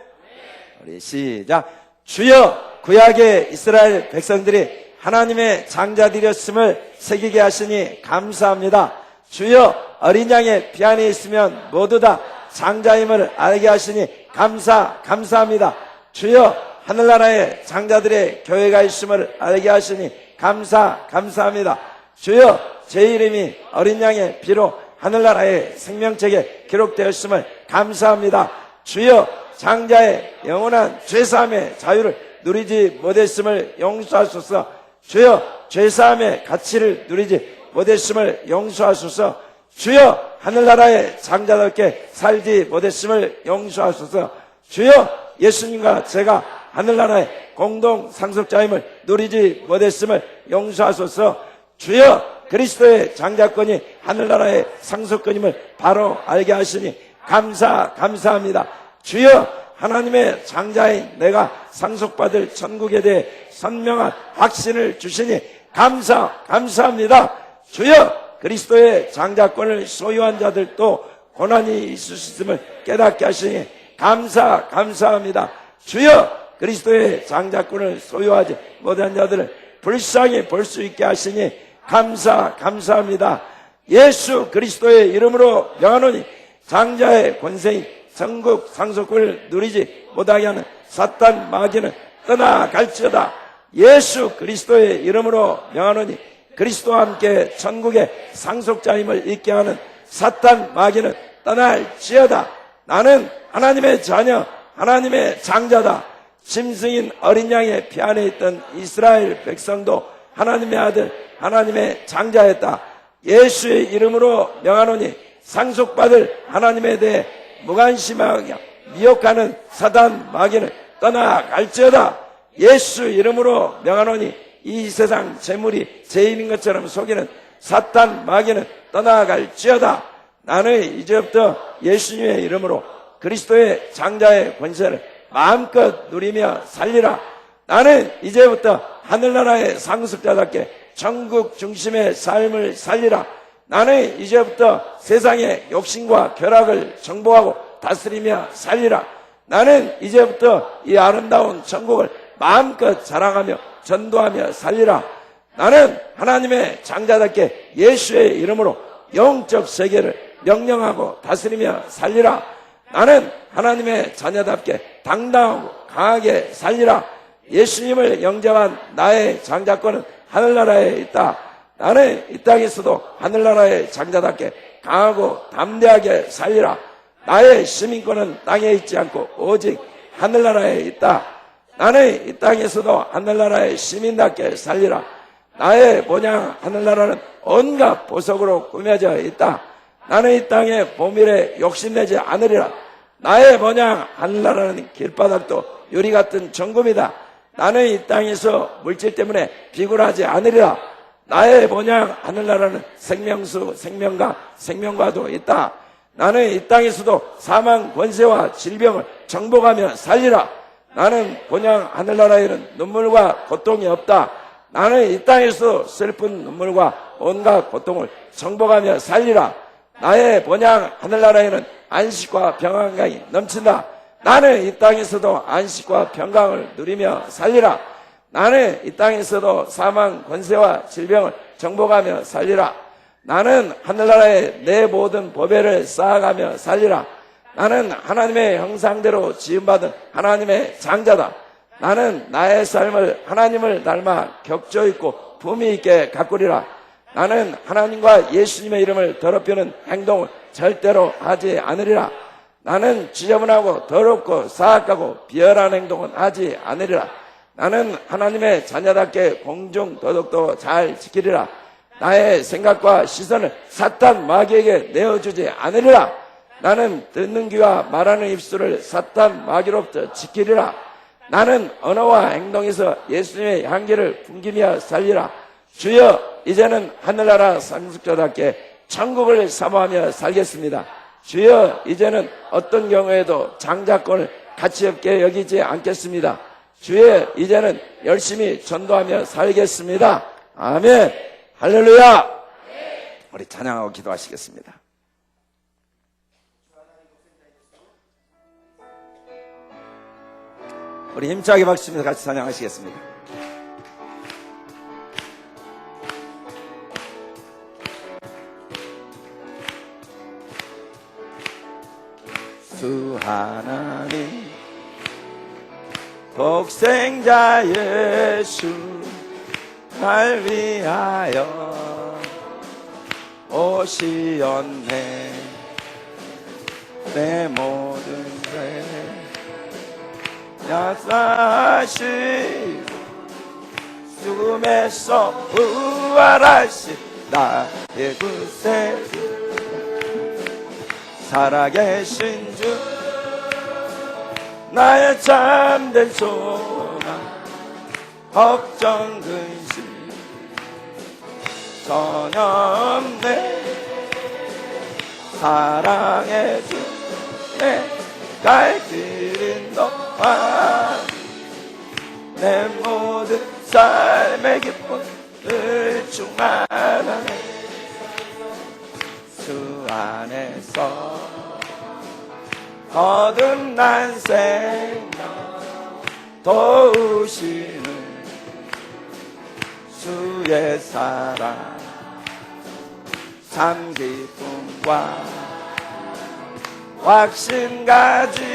우리 시작. 주여 구약의 이스라엘 백성들이 하나님의 장자들이었음을 새기게 하시니 감사합니다. 주여 어린 양의 피 안에 있으면 모두 다 장자임을 알게 하시니 감사합니다. 주여 하늘나라의 장자들의 교회가 있음을 알게 하시니 감사합니다. 주여 제 이름이 어린 양의 피로 하늘나라의 생명책에 기록되었음을 감사합니다. 주여 장자의 영원한 죄사함의 자유를 누리지 못했음을 용서하소서. 주여 죄사함의 가치를 누리지 못했음을 용서하소서. 주여 하늘나라의 장자답게 살지 못했음을 용서하소서. 주여 예수님과 제가 하늘나라의 공동 상속자임을 누리지 못했음을 용서하소서. 주여 그리스도의 장자권이 하늘나라의 상속권임을 바로 알게 하시니 감사합니다. 주여 하나님의 장자인 내가 상속받을 천국에 대해 선명한 확신을 주시니 감사합니다. 주여 그리스도의 장자권을 소유한 자들도 고난이 있을 수 있음을 깨닫게 하시니 감사합니다. 주여 그리스도의 장자권을 소유하지 못한 자들을 불쌍히 볼 수 있게 하시니 감사합니다. 예수 그리스도의 이름으로 명하노니 장자의 권세인 천국 상속권을 누리지 못하게 하는 사탄 마귀는 떠나갈지어다. 예수 그리스도의 이름으로 명하노니 그리스도와 함께 천국의 상속자임을 잊게 하는 사탄 마귀는 떠날지어다. 나는 하나님의 자녀, 하나님의 장자다. 짐승인 어린 양의 피 안에 있던 이스라엘 백성도 하나님의 아들, 하나님의 장자였다. 예수의 이름으로 명하노니 상속받을 하나님에 대해 무관심하게 미혹하는 사단 마귀는 떠나갈지어다. 예수 이름으로 명하노니 이 세상 재물이 죄인인 것처럼 속이는 사탄 마귀는 떠나갈지어다. 나는 이제부터 예수님의 이름으로 그리스도의 장자의 권세를 마음껏 누리며 살리라. 나는 이제부터 하늘나라의 상속자답게 천국 중심의 삶을 살리라. 나는 이제부터 세상의 욕심과 쾌락을 정복하고 다스리며 살리라. 나는 이제부터 이 아름다운 천국을 마음껏 자랑하며 전도하며 살리라. 나는 하나님의 장자답게 예수의 이름으로 영적 세계를 명령하고 다스리며 살리라. 나는 하나님의 자녀답게 당당하고 강하게 살리라. 예수님을 영접한 나의 장자권은 하늘나라에 있다. 나는 이 땅에서도 하늘나라의 장자답게 강하고 담대하게 살리라. 나의 시민권은 땅에 있지 않고 오직 하늘나라에 있다. 나는 이 땅에서도 하늘나라의 시민답게 살리라. 나의 본향 하늘나라는 온갖 보석으로 꾸며져 있다. 나는 이 땅의 보물에 욕심내지 않으리라. 나의 본향 하늘나라는 길바닥도 유리 같은 정금이다. 나는 이 땅에서 물질 때문에 비굴하지 않으리라. 나의 본향 하늘나라는 생명수, 생명가, 생명과도 있다. 나는 이 땅에서도 사망, 권세와 질병을 정복하며 살리라. 나는 본향 하늘나라에는 눈물과 고통이 없다. 나는 이 땅에서 슬픈 눈물과 온갖 고통을 정복하며 살리라. 나의 본향 하늘나라에는 안식과 평강이 넘친다. 나는 이 땅에서도 안식과 평강을 누리며 살리라. 나는 이 땅에서도 사망, 권세와 질병을 정복하며 살리라. 나는 하늘나라에 내 모든 보배를 쌓아가며 살리라. 나는 하나님의 형상대로 지음받은 하나님의 장자다. 나는 나의 삶을 하나님을 닮아 격조 있고 품위 있게 가꾸리라. 나는 하나님과 예수님의 이름을 더럽히는 행동을 절대로 하지 않으리라. 나는 지저분하고 더럽고 사악하고 비열한 행동은 하지 않으리라. 나는 하나님의 자녀답게 공중 도덕도 잘 지키리라. 나의 생각과 시선을 사탄 마귀에게 내어주지 않으리라. 나는 듣는 귀와 말하는 입술을 사탄 마귀로부터 지키리라. 나는 언어와 행동에서 예수님의 향기를 풍기며 살리라. 주여, 이제는 하늘나라 상속자답게 천국을 사모하며 살겠습니다. 주여, 이제는 어떤 경우에도 장자권을 가치없게 여기지 않겠습니다. 주여, 이제는 열심히 전도하며 살겠습니다. 아멘. 할렐루야. 우리 찬양하고 기도하시겠습니다. 우리 힘차게 박수치면서 같이 찬양하시겠습니다. 주 하나님 독생자 예수 날 위하여 오시었네. 내 모든 죄 약사하시고 죽음에서 부활하신 나의 구세주, 살아계신 주, 나의 참된 소망, 걱정 근심 전혀 없네. 사랑의 주, 내 갈 길은 너와 내 모든 삶의 기쁨을 충만하네. 주 안에서 거듭난 생명 도우시는 주의 사랑, 참 기쁨과 확신 가지고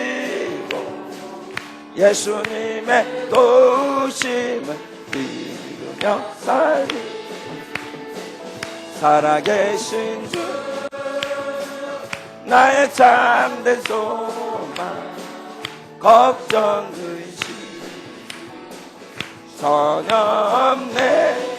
예수님의 도우심을 믿으며 살리. 살아계신 주, 나의 참된 소망, 걱정 근심 전혀 없네.